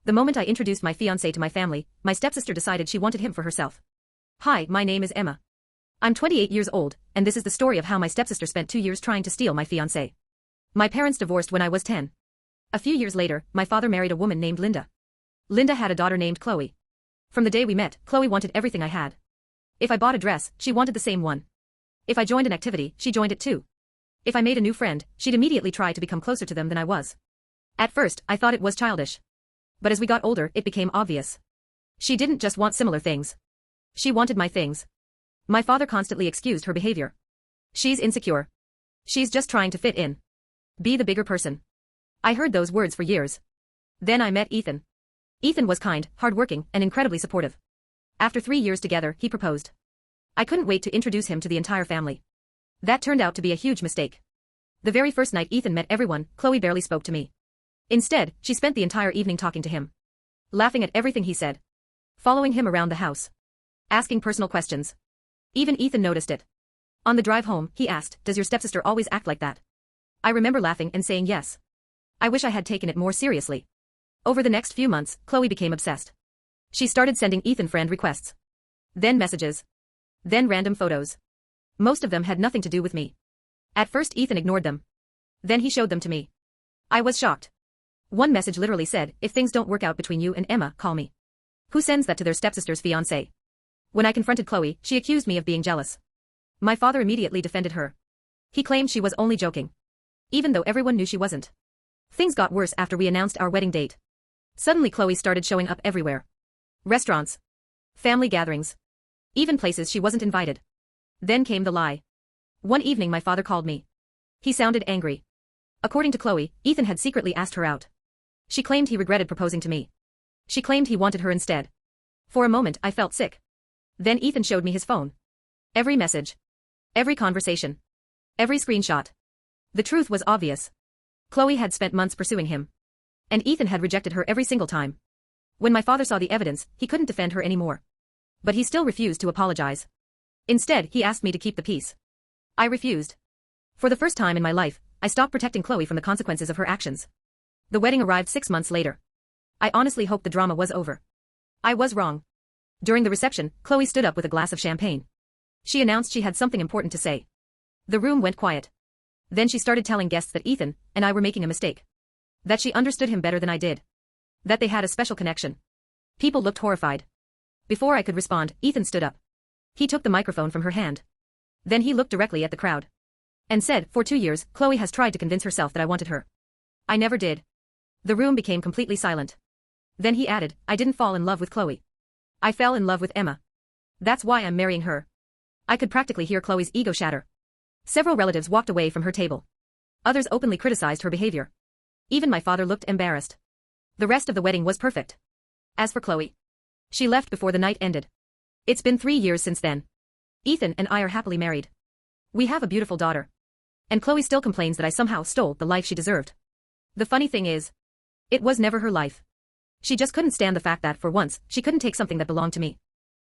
The moment I introduced my fiancé to my family, my stepsister decided she wanted him for herself. Hi, my name is Emma. I'm 28 years old, and this is the story of how my stepsister spent 2 years trying to steal my fiancé. My parents divorced when I was 10. A few years later, my father married a woman named Linda. Linda had a daughter named Chloe. From the day we met, Chloe wanted everything I had. If I bought a dress, she wanted the same one. If I joined an activity, she joined it too. If I made a new friend, she'd immediately try to become closer to them than I was. At first, I thought it was childish. But as we got older, it became obvious. She didn't just want similar things. She wanted my things. My father constantly excused her behavior. She's insecure. She's just trying to fit in. Be the bigger person. I heard those words for years. Then I met Ethan. Ethan was kind, hardworking, and incredibly supportive. After 3 years together, he proposed. I couldn't wait to introduce him to the entire family. That turned out to be a huge mistake. The very first night Ethan met everyone, Chloe barely spoke to me. Instead, she spent the entire evening talking to him. Laughing at everything he said. Following him around the house. Asking personal questions. Even Ethan noticed it. On the drive home, he asked, "Does your stepsister always act like that?" I remember laughing and saying yes. I wish I had taken it more seriously. Over the next few months, Chloe became obsessed. She started sending Ethan friend requests. Then messages. Then random photos. Most of them had nothing to do with me. At first Ethan ignored them. Then he showed them to me. I was shocked. One message literally said, "If things don't work out between you and Emma, call me." Who sends that to their stepsister's fiancé? When I confronted Chloe, she accused me of being jealous. My father immediately defended her. He claimed she was only joking. Even though everyone knew she wasn't. Things got worse after we announced our wedding date. Suddenly Chloe started showing up everywhere. Restaurants. Family gatherings. Even places she wasn't invited. Then came the lie. One evening my father called me. He sounded angry. According to Chloe, Ethan had secretly asked her out. She claimed he regretted proposing to me. She claimed he wanted her instead. For a moment I felt sick. Then Ethan showed me his phone. Every message. Every conversation. Every screenshot. The truth was obvious. Chloe had spent months pursuing him. And Ethan had rejected her every single time. When my father saw the evidence, he couldn't defend her anymore. But he still refused to apologize. Instead, he asked me to keep the peace. I refused. For the first time in my life, I stopped protecting Chloe from the consequences of her actions. The wedding arrived 6 months later. I honestly hoped the drama was over. I was wrong. During the reception, Chloe stood up with a glass of champagne. She announced she had something important to say. The room went quiet. Then she started telling guests that Ethan and I were making a mistake. That she understood him better than I did. That they had a special connection. People looked horrified. Before I could respond, Ethan stood up. He took the microphone from her hand. Then he looked directly at the crowd. And said, "For 2 years, Chloe has tried to convince herself that I wanted her. I never did." The room became completely silent. Then he added, "I didn't fall in love with Chloe. I fell in love with Emma. That's why I'm marrying her." I could practically hear Chloe's ego shatter. Several relatives walked away from her table. Others openly criticized her behavior. Even my father looked embarrassed. The rest of the wedding was perfect. As for Chloe, she left before the night ended. It's been 3 years since then. Ethan and I are happily married. We have a beautiful daughter. And Chloe still complains that I somehow stole the life she deserved. The funny thing is, it was never her life. She just couldn't stand the fact that, for once, she couldn't take something that belonged to me.